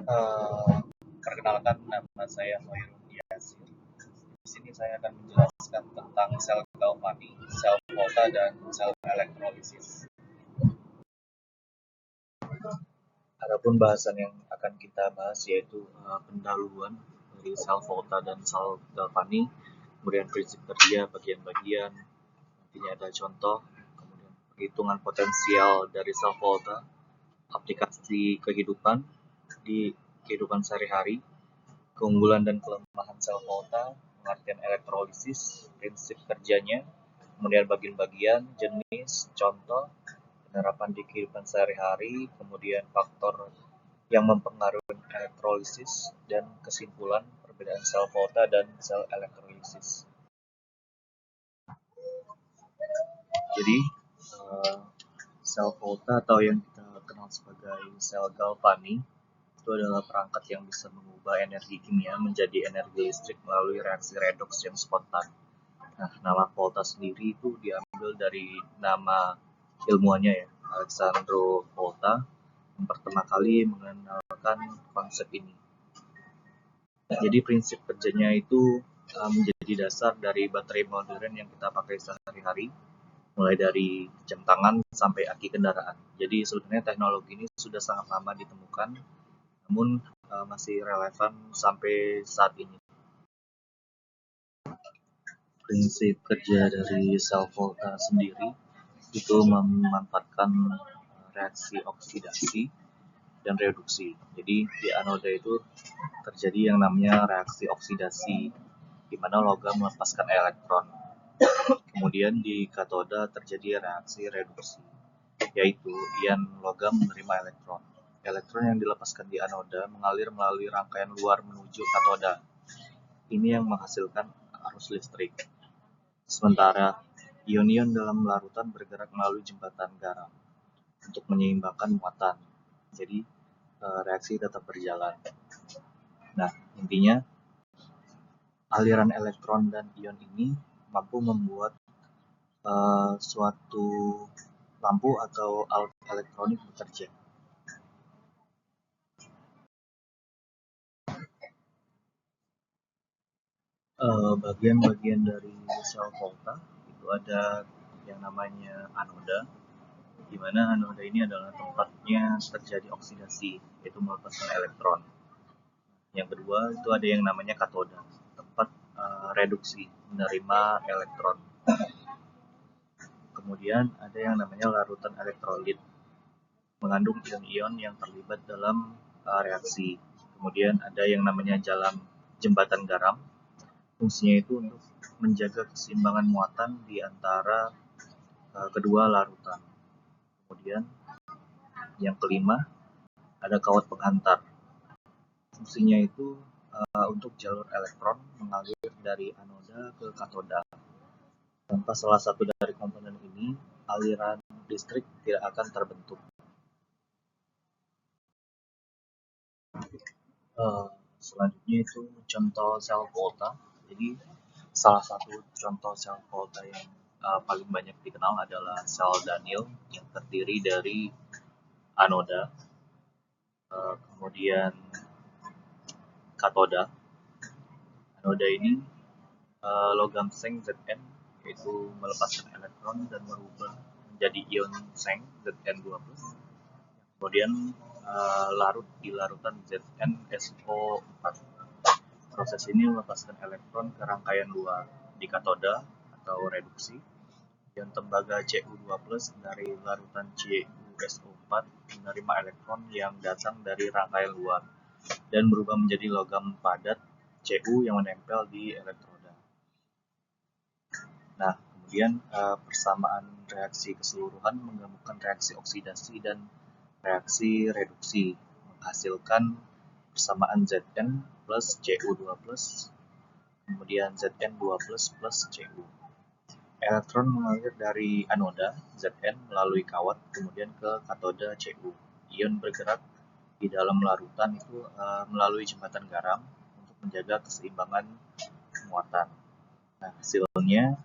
Eh, Perkenalkan, nama saya Hoirul Yasir. Di sini saya akan menjelaskan tentang sel galvanik, sel volta, dan sel elektrolisis. Adapun bahasan yang akan kita bahas yaitu pendahuluan dari sel volta dan sel galvanik, kemudian prinsip kerja, bagian-bagian, nantinya ada contoh, kemudian perhitungan potensial dari sel volta, aplikasi kehidupan di kehidupan sehari-hari, keunggulan dan kelemahan sel volta, pengertian elektrolisis, prinsip kerjanya, kemudian bagian-bagian, jenis, contoh, penerapan di kehidupan sehari-hari, kemudian faktor yang mempengaruhi elektrolisis, dan kesimpulan perbedaan sel volta dan sel elektrolisis. Jadi, sel volta atau yang kita kenal sebagai sel galvanik itu adalah perangkat yang bisa mengubah energi kimia menjadi energi listrik melalui reaksi redoks yang spontan. Nah, nama volta sendiri itu diambil dari nama ilmuannya ya, Alessandro Volta, yang pertama kali mengenalkan konsep ini. Nah, jadi prinsip kerjanya itu menjadi dasar dari baterai modern yang kita pakai sehari-hari, mulai dari jam tangan sampai aki kendaraan. Jadi sebenarnya teknologi ini sudah sangat lama ditemukan, namun masih relevan sampai saat ini. Prinsip kerja dari sel volta sendiri itu memanfaatkan reaksi oksidasi dan reduksi. Jadi di anoda itu terjadi yang namanya reaksi oksidasi, di mana logam melepaskan elektron. Kemudian di katoda terjadi reaksi reduksi, yaitu ion logam menerima elektron. Elektron yang dilepaskan di anoda mengalir melalui rangkaian luar menuju katoda. Ini yang menghasilkan arus listrik. Sementara ion-ion dalam larutan bergerak melalui jembatan garam untuk menyeimbangkan muatan. Jadi reaksi tetap berjalan. Nah, intinya aliran elektron dan ion ini mampu membuat suatu lampu atau alat elektronik bekerja. Bagian-bagian dari sel volta itu ada yang namanya anoda, di mana anoda ini adalah tempatnya terjadi oksidasi, yaitu melepaskan elektron. Yang kedua itu ada yang namanya katoda, tempat reduksi, menerima elektron. Kemudian ada yang namanya larutan elektrolit, mengandung ion-ion yang terlibat dalam reaksi. Kemudian ada yang namanya jalan jembatan garam, fungsinya itu untuk menjaga keseimbangan muatan di antara kedua larutan. Kemudian yang kelima ada kawat penghantar, fungsinya itu untuk jalur elektron mengalir dari anoda ke katoda. Tanpa salah satu dari komponen ini, aliran listrik tidak akan terbentuk. Selanjutnya itu contoh sel volta. Jadi salah satu contoh sel volta yang paling banyak dikenal adalah sel Daniell yang terdiri dari anoda, kemudian katoda. Anoda ini logam seng Zn, yaitu melepaskan elektron dan merubah menjadi ion seng Zn2+. Kemudian larut di larutan ZnSO4. Proses ini melepaskan elektron ke rangkaian luar di katoda atau reduksi, dan tembaga Cu2+ dari larutan CuSO4 menerima elektron yang datang dari rangkaian luar dan berubah menjadi logam padat Cu yang menempel di elektroda. Nah, kemudian persamaan reaksi keseluruhan menggabungkan reaksi oksidasi dan reaksi reduksi menghasilkan persamaan Zn plus Cu2+, kemudian Zn2+ plus Cu. Elektron mengalir dari anoda Zn melalui kawat kemudian ke katoda Cu. Ion bergerak di dalam larutan itu melalui jembatan garam untuk menjaga keseimbangan muatan. Nah, hasilnya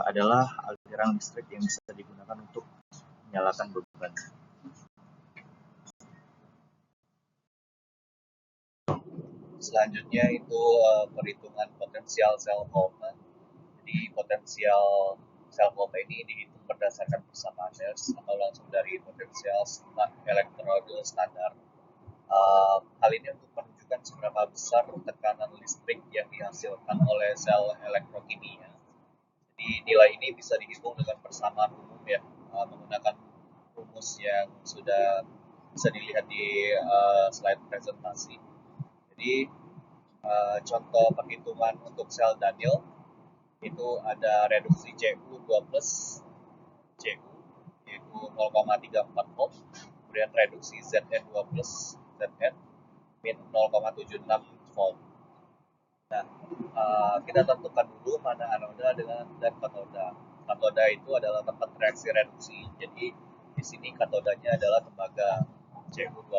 adalah aliran listrik yang bisa digunakan untuk menyalakan beban. Selanjutnya itu perhitungan potensial sel volta. Jadi potensial sel volta ini dihitung berdasarkan persamaan Nernst atau langsung dari potensial elektrode standar. Hal ini untuk menunjukkan seberapa besar tekanan listrik yang dihasilkan oleh sel elektrokimia. Jadi nilai ini bisa dihitung dengan persamaan umum ya, menggunakan rumus yang sudah bisa dilihat di slide presentasi. Jadi contoh perhitungan untuk sel Daniel itu ada reduksi Cu2 plus Cu yaitu 0,34 volt, kemudian reduksi Zn2 plus Zn min 0,76 volt. Nah, kita tentukan dulu mana anoda dan katoda. Katoda itu adalah tempat reaksi reduksi. Jadi di sini katodanya adalah tembaga Cu2+.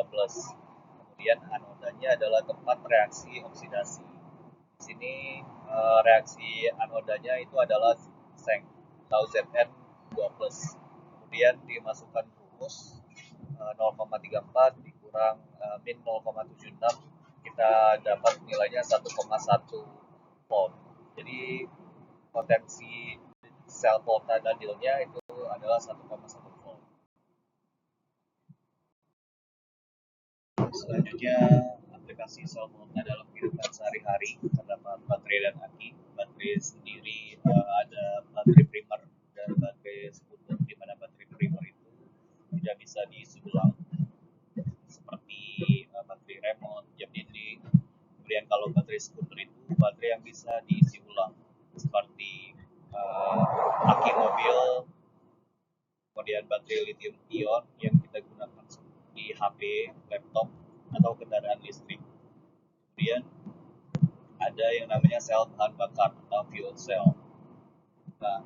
Kemudian anodanya adalah tempat reaksi oksidasi. Di sini reaksi anodanya itu adalah seng atau Zn2+. Kemudian dimasukkan rumus 0,34 dikurang min 0,76, kita dapat nilainya 1,1 volt. Jadi potensi sel volta Danielnya itu adalah 1,1 volt. Selanjutnya aplikasi sel volta dalam kehidupan sehari-hari terdapat baterai dan aki. Baterai sendiri ada baterai primer dan baterai sekunder, di mana baterai primer itu tidak bisa diisi ulang seperti baterai remote, jam dinding. Kemudian kalau baterai sekunder itu baterai yang bisa diisi ulang seperti aki mobil, kemudian baterai lithium ion yang kita gunakan di HP, laptop, atau kendaraan listrik. Kemudian ada yang namanya sel bahan bakar atau fuel cell. Nah,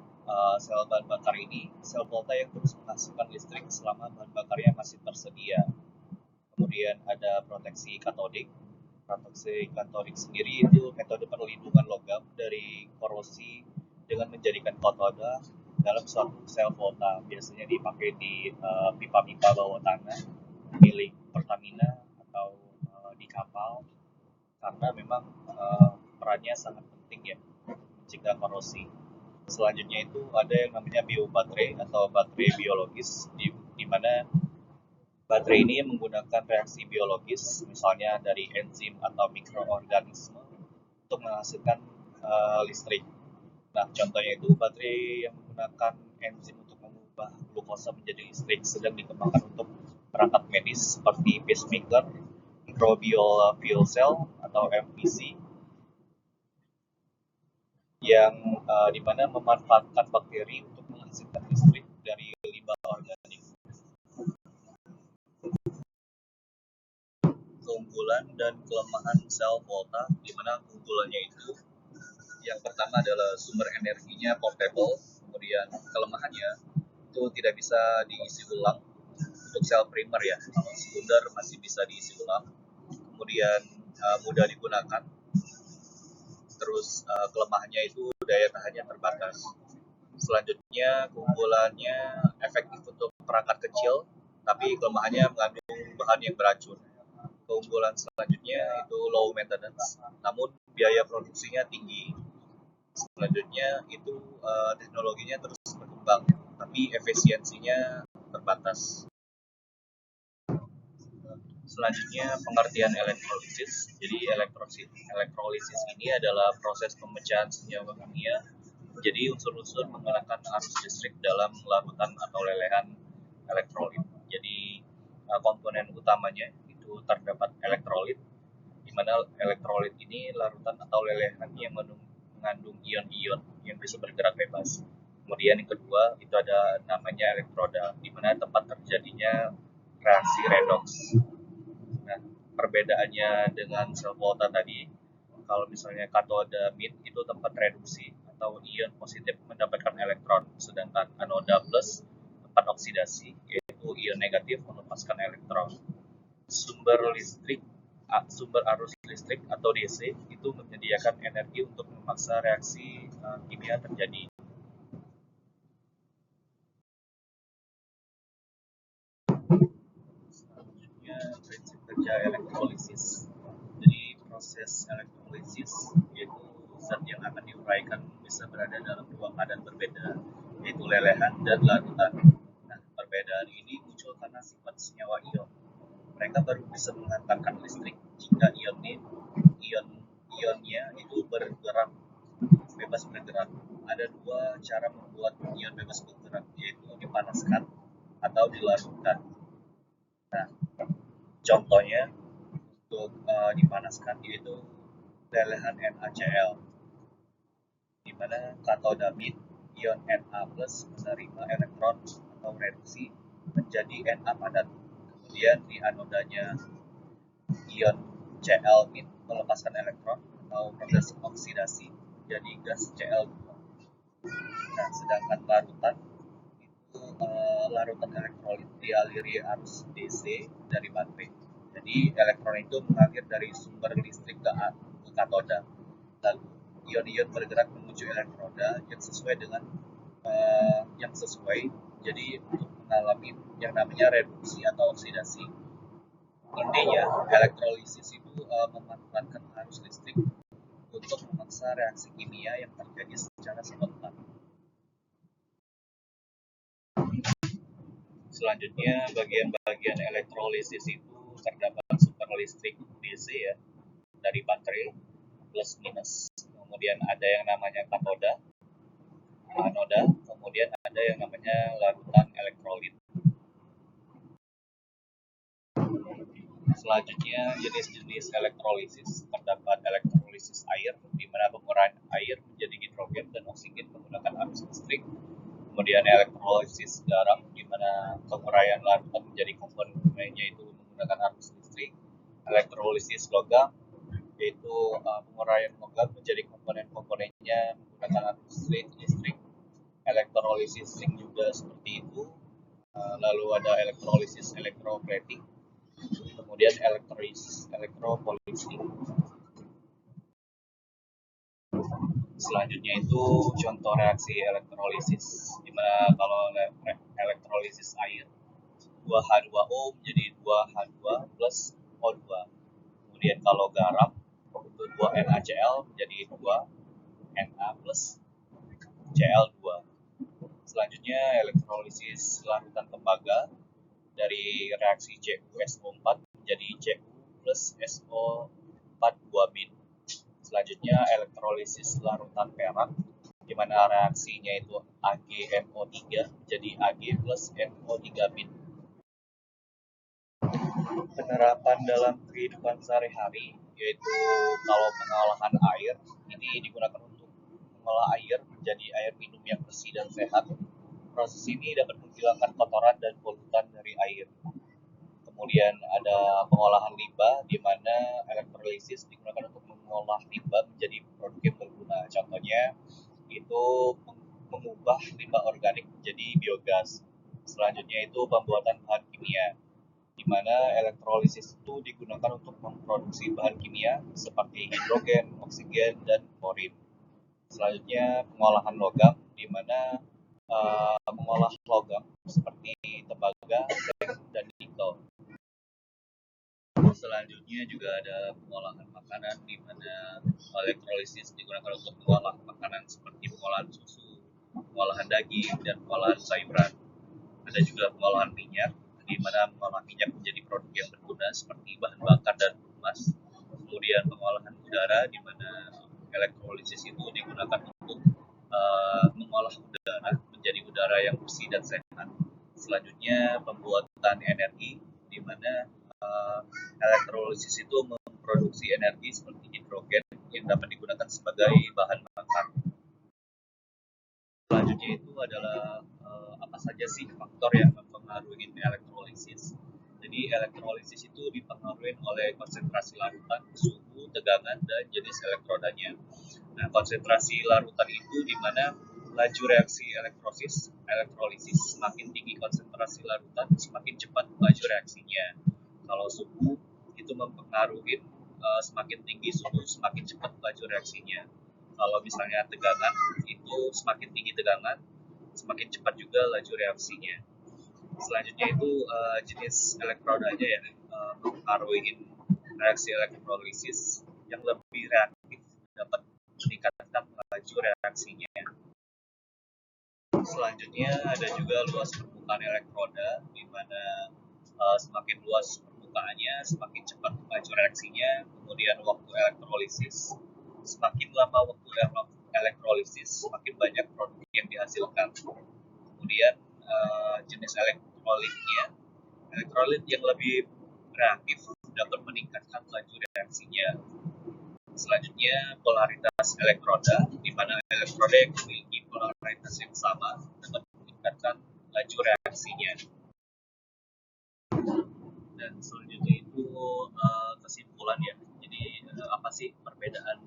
sel bahan bakar ini sel volta yang terus menghasilkan listrik selama bahan bakarnya masih tersedia. Kemudian ada proteksi katodik. Proteksi katodik sendiri itu metode perlindungan logam dari korosi dengan menjadikan katoda dalam suatu sel volta. Biasanya dipakai di pipa-pipa bawah tanah milik Pertamina atau di kapal, karena memang perannya sangat penting ya mencegah korosi. Selanjutnya itu ada yang namanya biobaterai atau baterai biologis, di mana baterai ini menggunakan reaksi biologis, misalnya dari enzim atau mikroorganisme, untuk menghasilkan listrik. Nah, contohnya itu baterai yang menggunakan enzim untuk mengubah glukosa menjadi listrik sedang dikembangkan untuk perangkat medis seperti pacemaker, microbial fuel cell atau MPC, yang dimana memanfaatkan bakteri untuk menghasilkan listrik dari limbah organik. Keunggulan dan kelemahan sel volta, di mana keunggulannya itu yang pertama adalah sumber energinya portable, kemudian kelemahannya itu tidak bisa diisi ulang untuk sel primer ya, kalau sekunder masih bisa diisi ulang, kemudian mudah digunakan, terus kelemahannya itu daya tahannya terbatas. Selanjutnya keunggulannya efektif untuk perangkat kecil, tapi kelemahannya mengandung bahan yang beracun. Keunggulan selanjutnya itu low maintenance, namun biaya produksinya tinggi. Selanjutnya itu teknologinya terus berkembang, tapi efisiensinya terbatas. Selanjutnya pengertian elektrolisis. Jadi elektrolisis ini adalah proses pemecahan senyawa kimia menjadi unsur-unsur menggunakan arus listrik dalam larutan atau lelehan elektrolit. Jadi komponen utamanya itu terdapat elektrolit, di mana elektrolit ini larutan atau lelehan yang mengandung ion-ion yang bisa bergerak bebas. Kemudian yang kedua itu ada namanya elektroda, di mana tempat terjadinya reaksi redox. Nah, perbedaannya dengan sel volta tadi, kalau misalnya katoda mid itu tempat reduksi atau ion positif mendapatkan elektron, sedangkan anoda plus tempat oksidasi, yaitu ion negatif melepaskan elektron. Sumber arus listrik atau DC itu menyediakan energi untuk memaksa reaksi kimia terjadi. Selanjutnya prinsip kerja elektrolisis. Jadi proses berada dalam dua keadaan berbeda, yaitu lelehan dan larutan. Nah, perbedaan ini muncul karena sifat senyawa ion. Mereka baru bisa menghantarkan listrik jika ionnya itu bergerak, bebas bergerak. Ada dua cara membuat ion bebas bergerak, yaitu dipanaskan atau dilarutkan. Nah, contohnya untuk dipanaskan yaitu lelehan NaCl, di mana katodamid ion Na+ menerima elektron atau reduksi menjadi Na padat. Kemudian di anodanya ion Cl- melepaskan elektron atau proses oksidasi jadi gas Cl2. Nah, sedangkan larutan itu larutan elektrolit dialiri arus DC dari baterai. Jadi elektron itu mengalir dari sumber listrik ke katoda. Lalu ion-ion bergerak menuju elektroda yang sesuai dengan jadi untuk mengalami yang namanya reduksi atau oksidasi. Intinya elektrolisis itu memanfaatkan arus listrik untuk memaksa reaksi kimia yang terjadi secara spontan. Selanjutnya bagian-bagian elektrolisis itu terdapat sumber listrik DC ya dari baterai plus minus, kemudian ada yang namanya katoda, anoda, kemudian ada yang namanya larutan elektrolit. Selanjutnya jenis-jenis elektrolisis terdapat elektrolisis air di mana penguraian air menjadi hidrogen dan oksigen menggunakan arus listrik. Kemudian elektrolisis garam di mana penguraian larutan menjadi komponennya itu menggunakan arus listrik. Elektrolisis logam yaitu penguraian logam menjadi komponen-komponennya menggunakan arus listrik. Elektrolisis zinc juga seperti itu. Lalu ada elektrolisis elektroplating, kemudian elektropolitik. Selanjutnya itu contoh reaksi elektrolisis, di mana kalau elektrolisis air 2H2O menjadi 2H2 plus O2. Kemudian kalau garam itu 2NaCl menjadi 2Na plus Cl2. Selanjutnya elektrolisis larutan tembaga dari reaksi CuSO4 menjadi Cu plus SO4 2-bin. Selanjutnya elektrolisis larutan perak di mana reaksinya itu AgNO3 menjadi Ag plus NO3-bin. Penerapan dalam kehidupan sehari-hari yaitu kalau pengolahan air ini digunakan untuk mengolah air menjadi air minum yang bersih dan sehat. Proses ini dapat menghilangkan kotoran dan polutan dari air. Kemudian ada pengolahan limbah di mana elektrolisis digunakan untuk mengolah limbah menjadi produk yang berguna. Contohnya itu mengubah limbah organik menjadi biogas. Selanjutnya itu pembuatan bahan kimia, di mana elektrolisis itu digunakan untuk memproduksi bahan kimia seperti hidrogen, oksigen, dan klorin. Selanjutnya pengolahan logam, di mana mengolah logam seperti tembaga, dan nikel. Selanjutnya juga ada pengolahan makanan, di mana elektrolisis digunakan untuk mengolah makanan seperti pengolahan susu, pengolahan daging, dan pengolahan sayuran. Ada juga pengolahan minyak, di mana mengolah minyak menjadi produk yang berguna seperti bahan bakar dan pelumas. Kemudian pengolahan udara, di mana elektrolisis itu digunakan untuk mengolah udara menjadi udara yang bersih dan sehat. Selanjutnya pembuatan energi, di mana elektrolisis itu memproduksi energi seperti hidrogen yang dapat digunakan sebagai bahan bakar. Selanjutnya itu adalah apa saja sih faktor yang mempengaruhi elektrolisis. Jadi elektrolisis itu dipengaruhi oleh konsentrasi larutan, suhu, tegangan, dan jenis elektrodanya. Nah, konsentrasi larutan itu di mana laju reaksi elektrolisis semakin tinggi konsentrasi larutan, semakin cepat laju reaksinya. Kalau suhu itu mempengaruhi semakin tinggi suhu, semakin cepat laju reaksinya. Kalau misalnya tegangan itu semakin tinggi tegangan, semakin cepat juga laju reaksinya. Selanjutnya itu jenis elektrodanya ya, mempengaruhi reaksi elektrolisis. Yang lebih reaktif dapat meningkatkan laju laju reaksinya. Selanjutnya ada juga luas permukaan elektroda, di mana semakin luas permukaannya, semakin cepat laju reaksinya. Kemudian waktu elektrolisis, semakin lama waktu elektrolisis, semakin banyak produk yang dihasilkan. Kemudian jenis elektrolitnya, elektrolit yang lebih reaktif dapat meningkatkan laju reaksinya. Selanjutnya polaritas elektroda, di mana elektroda yang memiliki polaritas yang sama dapat meningkatkan laju reaksinya. Dan selanjutnya itu kesimpulan ya. Jadi apa sih perbedaan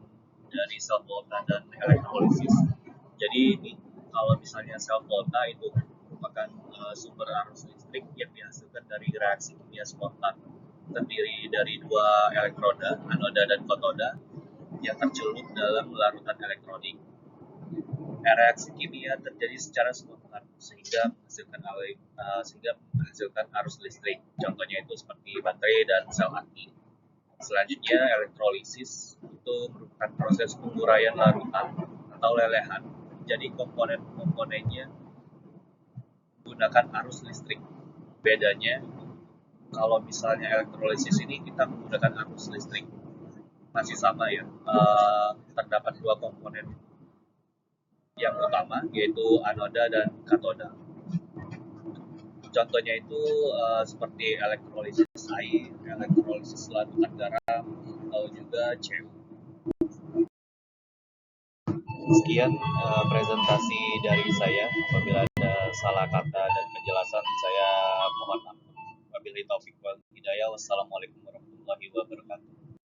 dari sel volta dan elektrolisis? Jadi ini kalau misalnya sel volta itu merupakan sumber arus listrik yang dihasilkan dari reaksi kimia spontan, terdiri dari dua elektroda, anoda dan katoda, yang tercelup dalam larutan elektronik. Reaksi kimia terjadi secara spontan sehingga menghasilkan arus listrik. Contohnya itu seperti baterai dan sel aki. Selanjutnya elektrolisis itu merupakan proses penguraian larutan atau lelehan menjadi komponen-komponennya menggunakan arus listrik. Bedanya kalau misalnya elektrolisis ini kita menggunakan arus listrik masih sama ya, terdapat dua komponen yang utama yaitu anoda dan katoda. Contohnya itu seperti elektrolisis air, elektrolisis larutan garam, atau juga CU. Sekian presentasi dari saya. Apabila ada salah kata dan penjelasan saya mohon maaf. Wabillahi taufiq wal hidayah. Wassalamualaikum warahmatullahi wabarakatuh.